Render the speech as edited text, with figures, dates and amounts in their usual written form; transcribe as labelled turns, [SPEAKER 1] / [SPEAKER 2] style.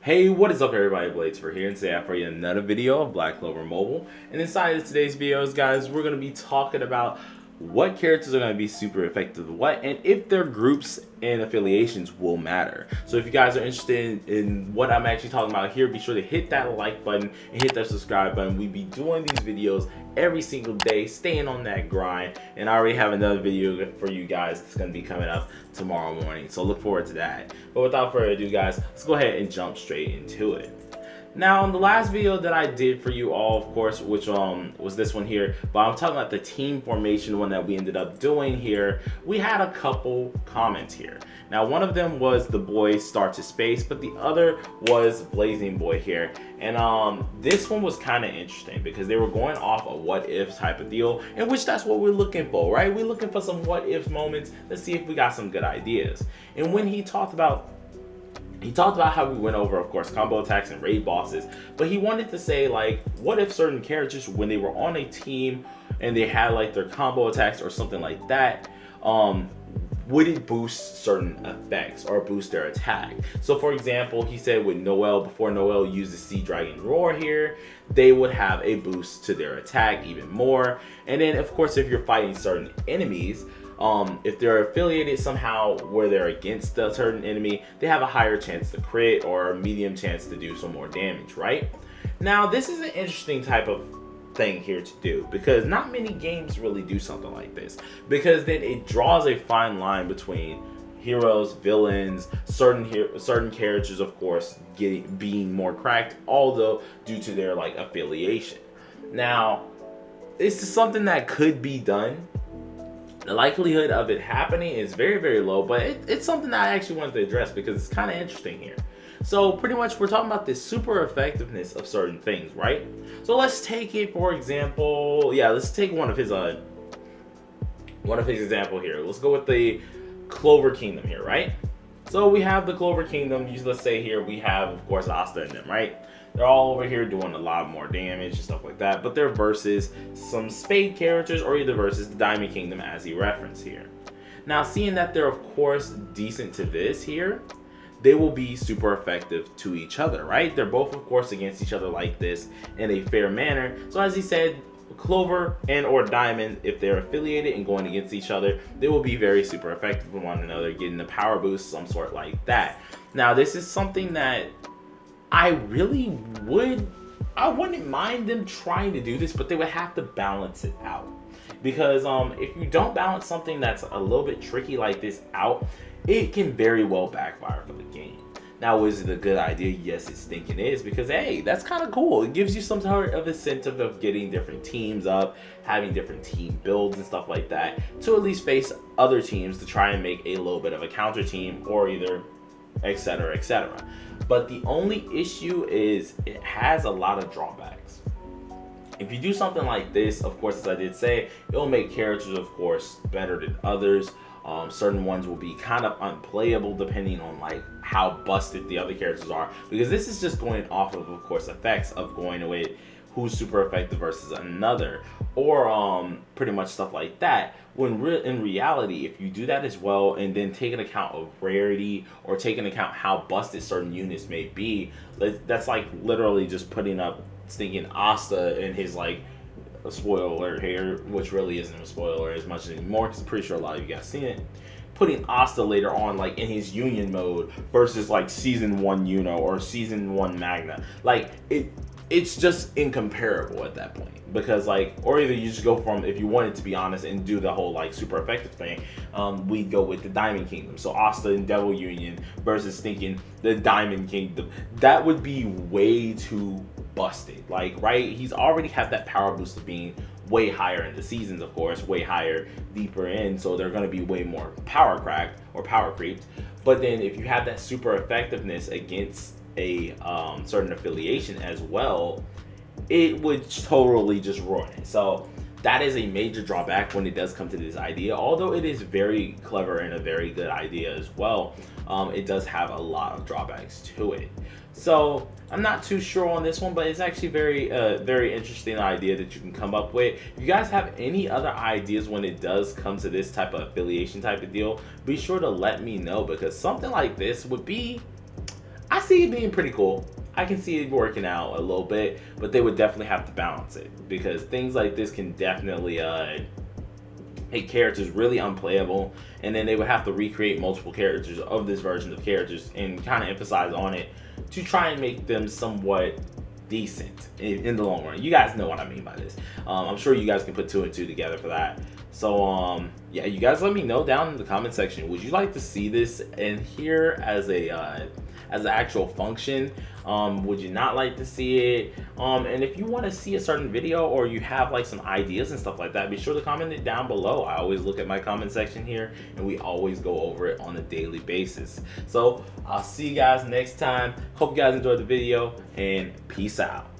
[SPEAKER 1] Hey, what is up everybody, Blades for here, and today I have for you another video of Black Clover Mobile. And inside of today's videos, guys, we're going to be talking about what characters are going to be super effective what, and if their groups and affiliations will matter. So if you guys are interested in what I'm actually talking about here, be sure to hit that like button and hit that subscribe button. We be doing these videos every single day, staying on that grind, and I already have another video for you guys that's going to be coming up tomorrow morning, so look forward to that. But without further ado, guys, let's go ahead and jump straight into it. Now, in the last video that I did for you all, of course, which was this one here, but I'm talking about the team formation one that we ended up doing here, we had a couple comments here. Now, one of them was the boy Star to Space, but the other was Blazing Boy here. And this one was kind of interesting because they were going off a what if type of deal, in which that's what we're looking for, right? We're looking for some what if moments. Let's see if we got some good ideas. And when he talked about how we went over, of course, combo attacks and raid bosses, but he wanted to say, like, what if certain characters, when they were on a team and they had like their combo attacks or something like that, would it boost certain effects or boost their attack? So for example, he said with Noel, before Noel uses Sea Dragon Roar here, they would have a boost to their attack even more. And then of course, if you're fighting certain enemies, if they're affiliated somehow where they're against a certain enemy, they have a higher chance to crit or a medium chance to do some more damage, right? Now, this is an interesting type of thing here to do because not many games really do something like this, because then it draws a fine line between heroes, villains, certain characters, of course, being more cracked, although due to their like affiliation. Now, this is something that could be done. The likelihood of it happening is very, very low, but it's something that I actually wanted to address because it's kind of interesting here. So pretty much we're talking about this super effectiveness of certain things, right? So let's take it, for example, yeah, let's take one of his example here. Let's go with the Clover Kingdom here, right? So we have the Clover Kingdom. Let's say here we have, of course, Asta and them, right? They're all over here doing a lot more damage and stuff like that, but they're versus some Spade characters, or either versus the Diamond Kingdom as he referenced here. Now, seeing that they're, of course, decent to this here, they will be super effective to each other, right? They're both, of course, against each other like this in a fair manner. So as he said, Clover and or Diamond, if they're affiliated and going against each other, they will be very super effective with one another, getting a power boost, some sort like that. Now, this is something that I wouldn't mind them trying to do this, but they would have to balance it out. Because if you don't balance something that's a little bit tricky like this out, it can very well backfire for the game. Now, is it a good idea? Yes, it's thinking it is, because hey, that's kind of cool. It gives you some sort of incentive of getting different teams up, having different team builds and stuff like that, to at least face other teams to try and make a little bit of a counter team, or either etc, etc. But the only issue is it has a lot of drawbacks. If you do something like this, of course, as I did say, it'll make characters, of course, better than others. Certain ones will be kind of unplayable depending on like how busted the other characters are, because this is just going off of course, effects of going away who's super effective versus another, or pretty much stuff like that. When in reality, if you do that as well, and then take an account of rarity, or take into account how busted certain units may be, that's like literally just putting up stinking Asta in his like a spoiler here, which really isn't a spoiler as much anymore, because I'm pretty sure a lot of you guys seen it. Putting Asta later on like in his Union mode versus like Season 1 Uno or Season 1 Magna, like it's just incomparable at that point. Because like, or either you just go from, if you wanted to be honest and do the whole like super effective thing, we'd go with the Diamond Kingdom. So Asta and Devil Union versus thinking the Diamond Kingdom. That would be way too busted. Like, right, he's already had that power boost of being way higher in the seasons, of course, way higher deeper in, so they're going to be way more power cracked or power creeped. But then if you have that super effectiveness against a certain affiliation as well, it would totally just ruin it. So that is a major drawback when it does come to this idea. Although it is very clever and a very good idea as well, it does have a lot of drawbacks to it. So I'm not too sure on this one, but it's actually very interesting idea that you can come up with. If you guys have any other ideas when it does come to this type of affiliation type of deal, be sure to let me know, because something like this would be, I see it being pretty cool. I can see it working out a little bit, but they would definitely have to balance it, because things like this can definitely make characters really unplayable, and then they would have to recreate multiple characters of this version of characters and kind of emphasize on it to try and make them somewhat decent in the long run. You guys know what I mean by this. I'm sure you guys can put 2 and 2 together for that. So yeah, you guys let me know down in the comment section. Would you like to see this in here as an actual function? Would you not like to see it? And if you want to see a certain video, or you have like some ideas and stuff like that, be sure to comment it down below. I always look at my comment section here, and we always go over it on a daily basis. So I'll see you guys next time. Hope you guys enjoyed the video, and peace out.